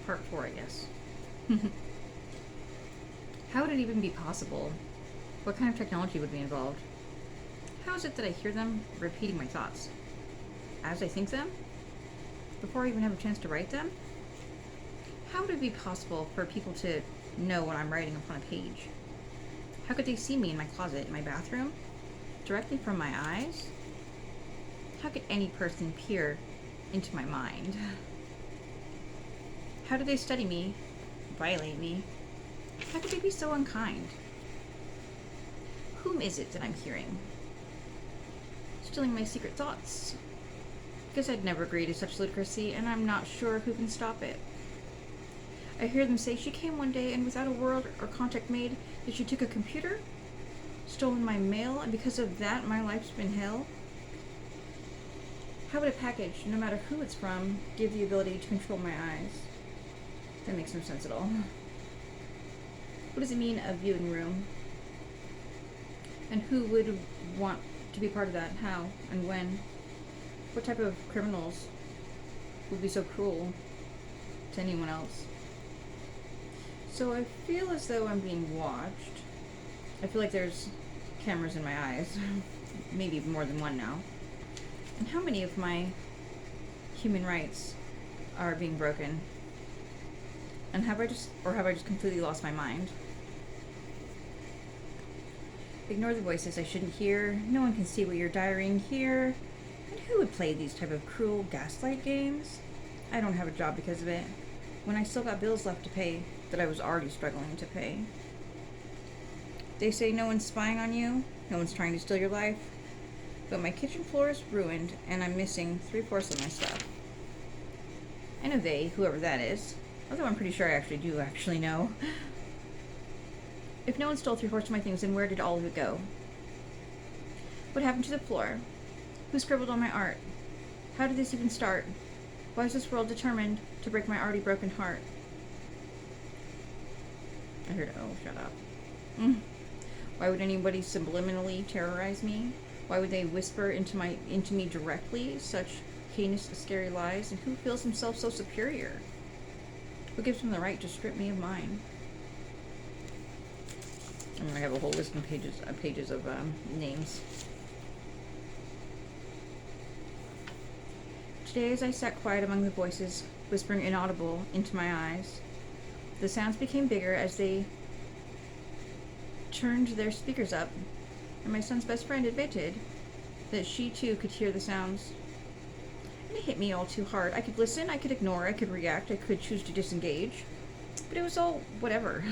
Part 4, I guess. How would it even be possible? What kind of technology would be involved? How is it that I hear them repeating my thoughts? As I think them? Before I even have a chance to write them? How would it be possible for people to know what I'm writing upon a page? How could they see me in my closet, in my bathroom? Directly from my eyes? How could any person peer into my mind? How do they study me, violate me? How could they be so unkind? Whom is it that I'm hearing? Stealing my secret thoughts. Because I'd never agree to such ludicrousy, and I'm not sure who can stop it. I hear them say she came one day and without a word or contact made, that she took a computer, stolen my mail, and because of that my life's been hell. How would a package, no matter who it's from, give the ability to control my eyes? That makes no sense at all. What does it mean, a viewing room? And who would want to be part of that? How and when? What type of criminals would be so cruel to anyone else? So I feel as though I'm being watched. I feel like there's cameras in my eyes. Maybe more than one now. And how many of my human rights are being broken? And have I just completely lost my mind? Ignore the voices I shouldn't hear. No one can see what you're diarying here. And who would play these type of cruel gaslight games? I don't have a job because of it. When I still got bills left to pay that I was already struggling to pay. They say no one's spying on you, no one's trying to steal your life, but my kitchen floor is ruined and I'm missing 3/4 of my stuff. I know they, whoever that is, although I'm pretty sure I actually do know. If no one stole 3/4 of my things, then where did all of it go? What happened to the floor? Who scribbled on my art? How did this even start? Why is this world determined to break my already broken heart? I heard, oh, shut up. Why would anybody subliminally terrorize me? Why would they whisper into me directly such heinous, scary lies? And who feels himself so superior? Who gives them the right to strip me of mine? I'm gonna have a whole list of pages of names. Today, as I sat quiet among the voices, whispering inaudible into my eyes, the sounds became bigger as they turned their speakers up, and my son's best friend admitted that she too could hear the sounds. And it hit me all too hard. I could listen, I could ignore, I could react, I could choose to disengage, but it was all whatever.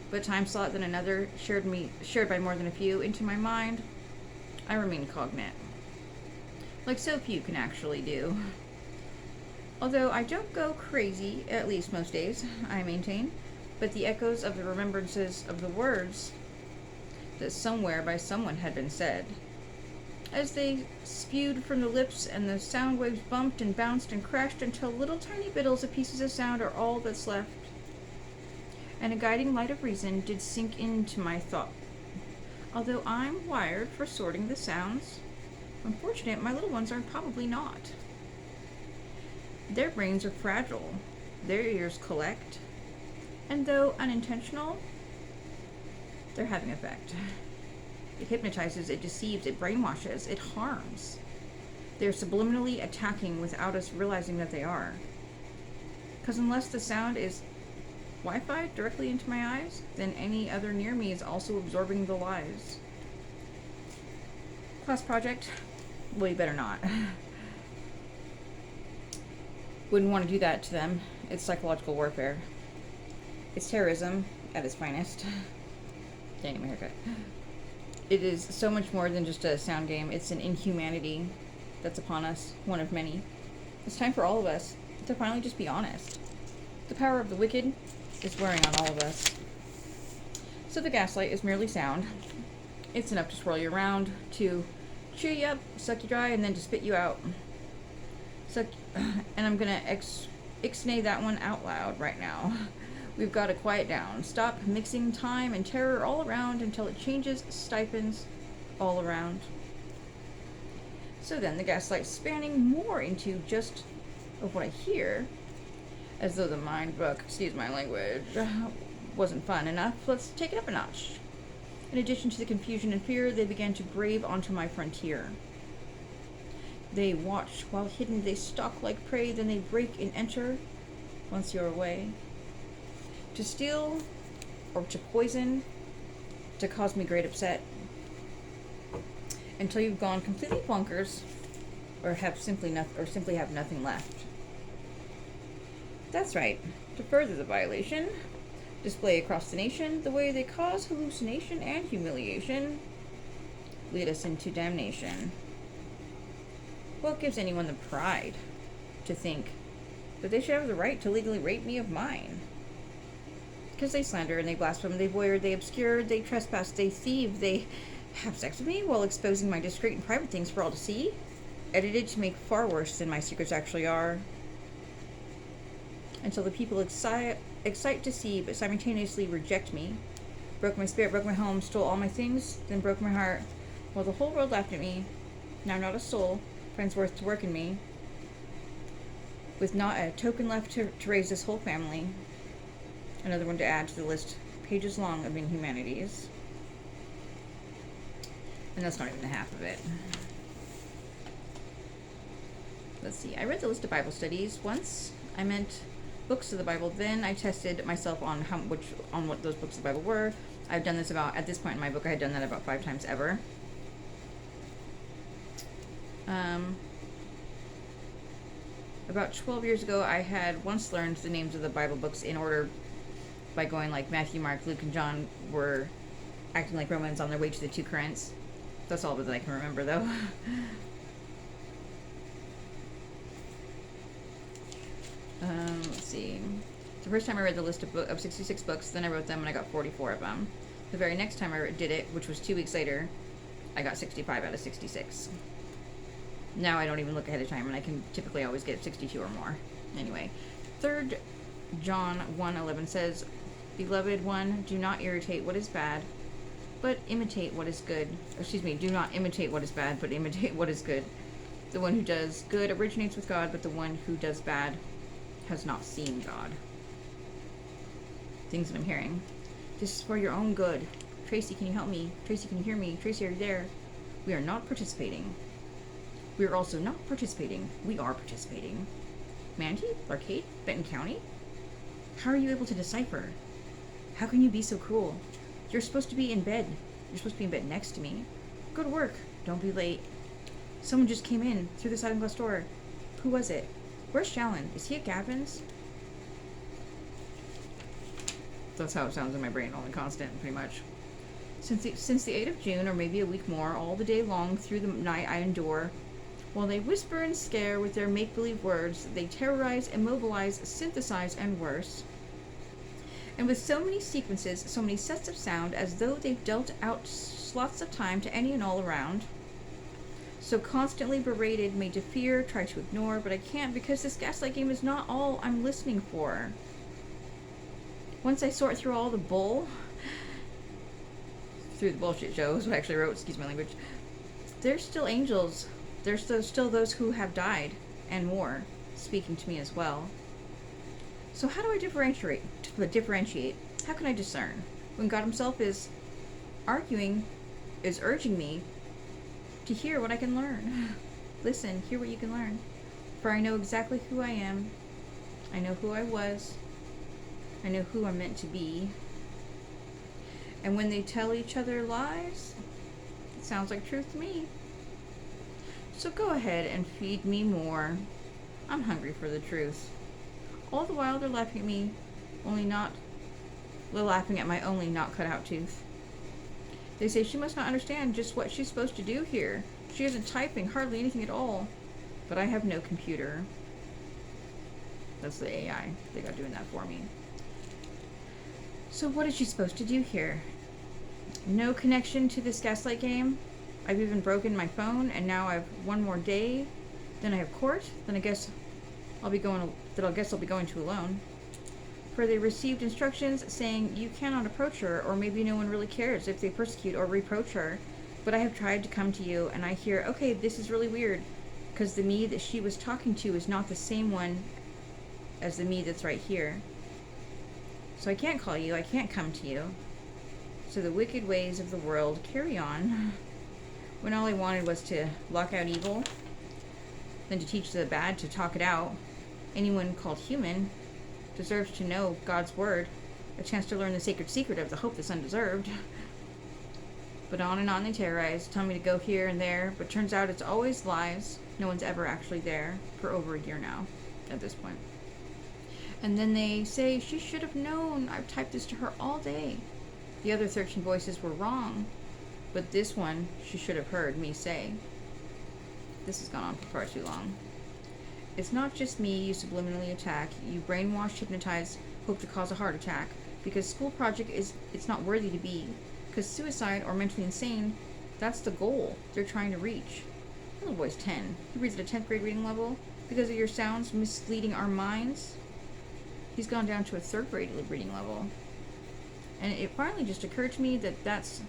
But time slot than another, shared by more than a few, into my mind, I remained cognate. Like so few can actually do. Although I don't go crazy, at least most days, I maintain, but the echoes of the remembrances of the words that somewhere by someone had been said, as they spewed from the lips and the sound waves bumped and bounced and crashed until little tiny biddles of pieces of sound are all that's left. And a guiding light of reason did sink into my thought. Although I'm wired for sorting the sounds, unfortunate my little ones are probably not. Their brains are fragile, their ears collect, and though unintentional, they're having effect. It hypnotizes, it deceives, it brainwashes, it harms. They're subliminally attacking without us realizing that they are. Because unless the sound is Wi-Fi directly into my eyes, then any other near me is also absorbing the lies. Class project? Well, you better not. Wouldn't want to do that to them. It's psychological warfare. It's terrorism at its finest. Getting my haircut. It is so much more than just a sound game. It's an inhumanity that's upon us, one of many. It's time for all of us to finally just be honest. The power of the wicked is wearing on all of us. So the gaslight is merely sound. It's enough to swirl you around, to chew you up, suck you dry, and then to spit you out. And I'm gonna ixnay that one out loud right now. We've got to quiet down. Stop mixing time and terror all around until it changes, stipends all around. So then the gaslight spanning more into just of what I hear, As though the mind book, excuse my language, wasn't fun enough, let's take it up a notch. In addition to the confusion and fear, they began to brave onto my frontier. They watch while hidden, they stalk like prey, then they break and enter once you're away. To steal or to poison, to cause me great upset. Until you've gone completely bonkers or simply have nothing left. That's right. To further the violation, display across the nation the way they cause hallucination and humiliation, lead us into damnation. What gives anyone the pride to think that they should have the right to legally rape me of mine? Because they slander and they blaspheme, they voyeur, they obscure, they trespass, they thieve, they have sex with me while exposing my discreet and private things for all to see, edited to make far worse than my secrets actually are. Until the people excite to see but simultaneously reject me, broke my spirit, broke my home, stole all my things, then broke my heart, while the whole world laughed at me. Now not a soul finds worth to work in me, with not a token left to raise this whole family. Another one to add to the list, pages long of inhumanities. And that's not even the half of it. Let's see, I read the list of Bible studies once. I meant books of the Bible. Then I tested myself on what those books of the Bible were. I've done this at this point in my book, I had done that about 5 times ever. About 12 years ago, I had once learned the names of the Bible books in order by going like Matthew, Mark, Luke, and John were acting like Romans on their way to the 2 currents. That's all that I can remember, though. Let's see. The first time I read the list of 66 books, then I wrote them and I got 44 of them. The very next time I did it, which was 2 weeks later, I got 65 out of 66. Now I don't even look ahead of time, and I can typically always get 62 or more. Anyway, 3 John 1:11 says, "Beloved one, do not imitate what is bad, but imitate what is good." Do not imitate what is bad, but imitate what is good. The one who does good originates with God, but the one who does bad has not seen God. Things that I'm hearing. This is for your own good. Traci, can you help me? Traci, can you hear me? Traci, are you there? We are not participating. We are also not participating. We are participating. Manatee? Arcade? Benton County? How are you able to decipher? How can you be so cruel? You're supposed to be in bed. You're supposed to be in bed next to me. Go to work. Don't be late. Someone just came in through the sliding glass door. Who was it? Where's Shallon? Is he at Gavin's? That's how it sounds in my brain, all in constant, pretty much. Since the 8th of June, or maybe a week more, all the day long through the night I endure. While they whisper and scare with their make-believe words, they terrorize, immobilize, synthesize, and worse. And with so many sequences, so many sets of sound, as though they've dealt out slots of time to any and all around. So constantly berated, made to fear, try to ignore, but I can't because this gaslight game is not all I'm listening for. Once I sort through all the through the bullshit show is what I actually wrote, excuse my language, there's still angels. There's still those who have died, and more, speaking to me as well. So how do I differentiate? How can I discern? When God himself is urging me to hear what I can learn. Listen, hear what you can learn. For I know exactly who I am. I know who I was. I know who I'm meant to be. And when they tell each other lies, it sounds like truth to me. So go ahead and feed me more. I'm hungry for the truth. All the while they're laughing at me, they're laughing at my only not cut out tooth. They say she must not understand just what she's supposed to do here. She isn't typing hardly anything at all. But I have no computer. That's the AI they got doing that for me. So what is she supposed to do here? No connection to this gaslight game? I've even broken my phone, and now I've one more day. Then I have court. Then I guess I'll be going to alone. For they received instructions saying you cannot approach her, or maybe no one really cares if they persecute or reproach her. But I have tried to come to you, and I hear, okay, this is really weird, because the me that she was talking to is not the same one as the me that's right here. So I can't call you, I can't come to you. So the wicked ways of the world carry on, when all I wanted was to lock out evil, then to teach the bad to talk it out. Anyone called human deserves to know God's word, a chance to learn the sacred secret of the hope that's undeserved. But on and on they terrorize, tell me to go here and there, but turns out it's always lies. No one's ever actually there, for over a year now, at this point. And then they say, she should have known. I've typed this to her all day. The other 13 voices were wrong, but this one she should have heard me say. This has gone on for far too long. It's not just me you subliminally attack. You brainwash, hypnotize, hope to cause a heart attack. Because school project it's not worthy to be. Because suicide or mentally insane, that's the goal they're trying to reach. The little boy's 10. He reads at a 10th grade reading level. Because of your sounds misleading our minds, he's gone down to a 3rd grade reading level. And it finally just occurred to me that that's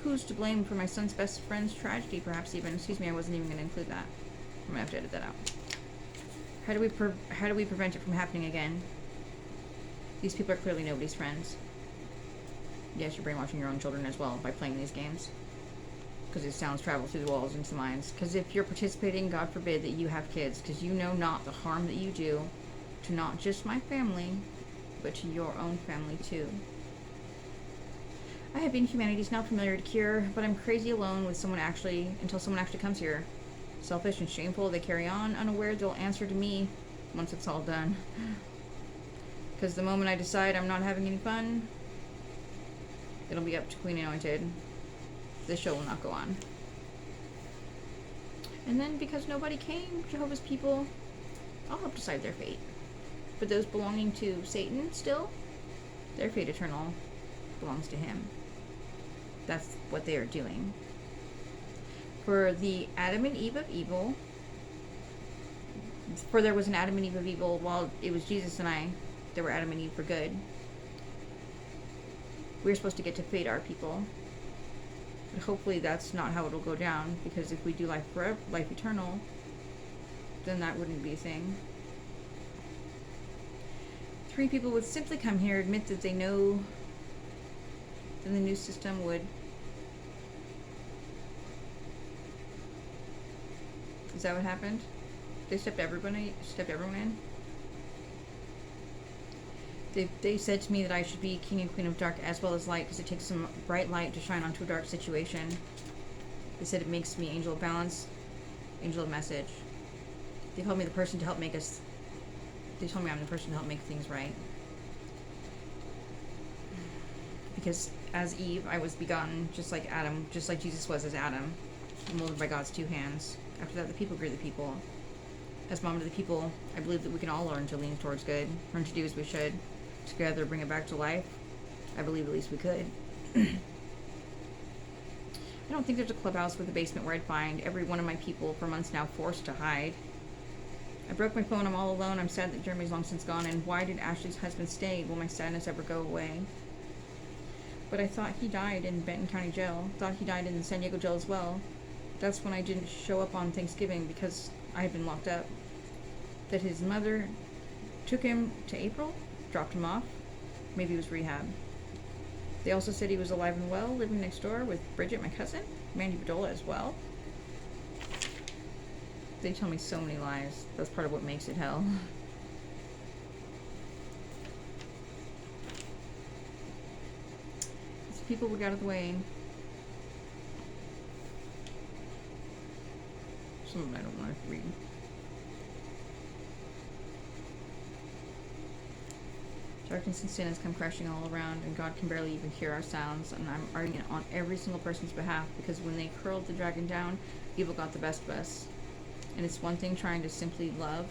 who's to blame for my son's best friend's tragedy, perhaps even. Excuse me, I wasn't even going to include that. I'm going to have to edit that out. How do we prevent it from happening again? These people are clearly nobody's friends. Yes, you're brainwashing your own children as well by playing these games. Because these sounds travel through the walls into the minds. Because if you're participating, God forbid that you have kids. Because you know not the harm that you do to not just my family, but to your own family too. I have inhumanities not familiar to cure, but I'm crazy alone with someone until someone actually comes here. Selfish and shameful, they carry on, unaware they'll answer to me once it's all done. Because the moment I decide I'm not having any fun, it'll be up to Queen Anointed. This show will not go on. And then, because nobody came, Jehovah's people, I'll help decide their fate. But those belonging to Satan still, their fate eternal belongs to him. That's what they are doing. For the Adam and Eve of evil, for there was an Adam and Eve of evil, while it was Jesus and I, there were Adam and Eve for good. We're supposed to get to fate our people. But hopefully that's not how it'll go down, because if we do life forever, life eternal, then that wouldn't be a thing. 3 people would simply come here, admit that they know that the new system would. Is that what happened? They stepped everyone in? They said to me that I should be king and queen of dark as well as light, because it takes some bright light to shine onto a dark situation. They said it makes me angel of balance, angel of message. They told me the person to help make us. They told me I'm the person to help make things right. Because as Eve, I was begotten just like Adam, just like Jesus was as Adam, molded by God's 2 hands. After that, the people grew the people. As mom to the people, I believe that we can all learn to lean towards good, learn to do as we should. Together, bring it back to life. I believe at least we could. I don't think there's a clubhouse with a basement where I'd find every one of my people for months now forced to hide. I broke my phone, I'm all alone, I'm sad that Jeremy's long since gone, and why did Ashley's husband stay? Will my sadness ever go away? But I thought he died in Benton County Jail. Thought he died in the San Diego Jail as well. That's when I didn't show up on Thanksgiving because I had been locked up. That his mother took him to April, dropped him off. Maybe it was rehab. They also said he was alive and well, living next door with Bridget, my cousin, Mandy Bedola as well. They tell me so many lies. That's part of what makes it hell. These people would get out of the way. Some of them I don't want to read. Darkness and sin has come crashing all around, and God can barely even hear our sounds, and I'm arguing on every single person's behalf, because when they curled the dragon down, evil got the best of us. And it's one thing trying to simply love,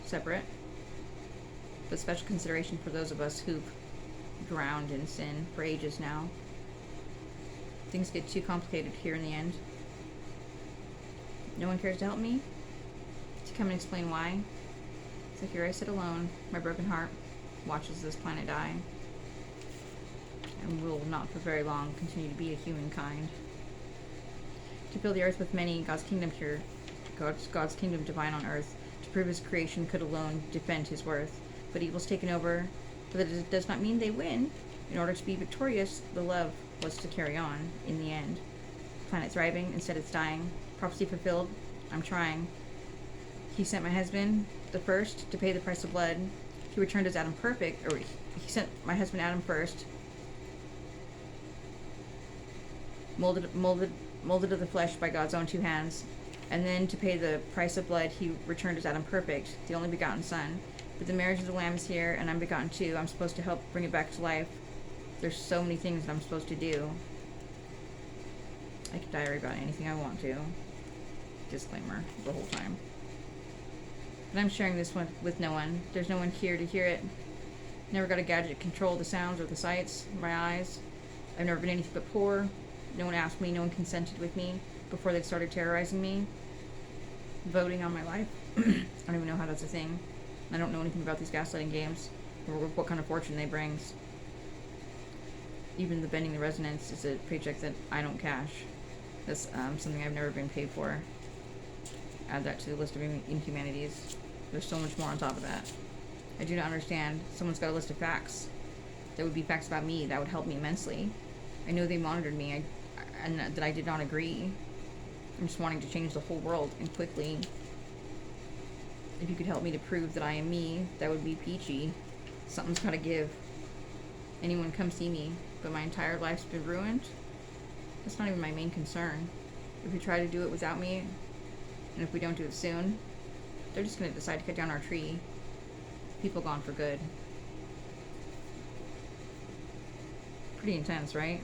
separate, but special consideration for those of us who've drowned in sin for ages now. Things get too complicated here in the end. No one cares to help me, to come and explain why. So here I sit alone, my broken heart watches this planet die, and will not for very long continue to be a humankind. To fill the earth with many, God's kingdom here, God's kingdom divine on earth, to prove his creation could alone defend his worth. but evil's taken over. But that does not mean they win. In order to be victorious, the love was to carry on in the end. Planet thriving, instead it's dying. Prophecy fulfilled, I'm trying. He sent my husband, the first, to pay the price of blood. He returned as Adam perfect, or he sent my husband Adam first, molded of the flesh by God's own two hands, and then to pay the price of blood, he returned as Adam perfect, the only begotten Son. But the marriage of the Lamb is here, and I'm begotten too. I'm supposed to help bring it back to life. There's so many things that I'm supposed to do. I could diary about anything I want to. Disclaimer the whole time. But I'm sharing this one with no one. There's no one here to hear it. Never got a gadget to control the sounds or the sights, my eyes. I've never been anything but poor. No one asked me, no one consented with me before they started terrorizing me. Voting on my life. I don't even know how that's a thing. I don't know anything about these gaslighting games or what kind of fortune they bring. Even the bending the resonance is a paycheck that I don't cash. That's something I've never been paid for. Add that to the list of inhumanities. There's so much more on top of that. I do not understand. Someone's got a list of facts. That would be facts about me. That would help me immensely. I know they monitored me and that I did not agree. I'm just wanting to change the whole world and quickly. If you could help me to prove that I am me, that would be peachy. Something's gotta give. Anyone come see me, but my entire life's been ruined? That's not even my main concern. If we try to do it without me, and if we don't do it soon, they're just gonna decide to cut down our tree. People gone for good. Pretty intense, right?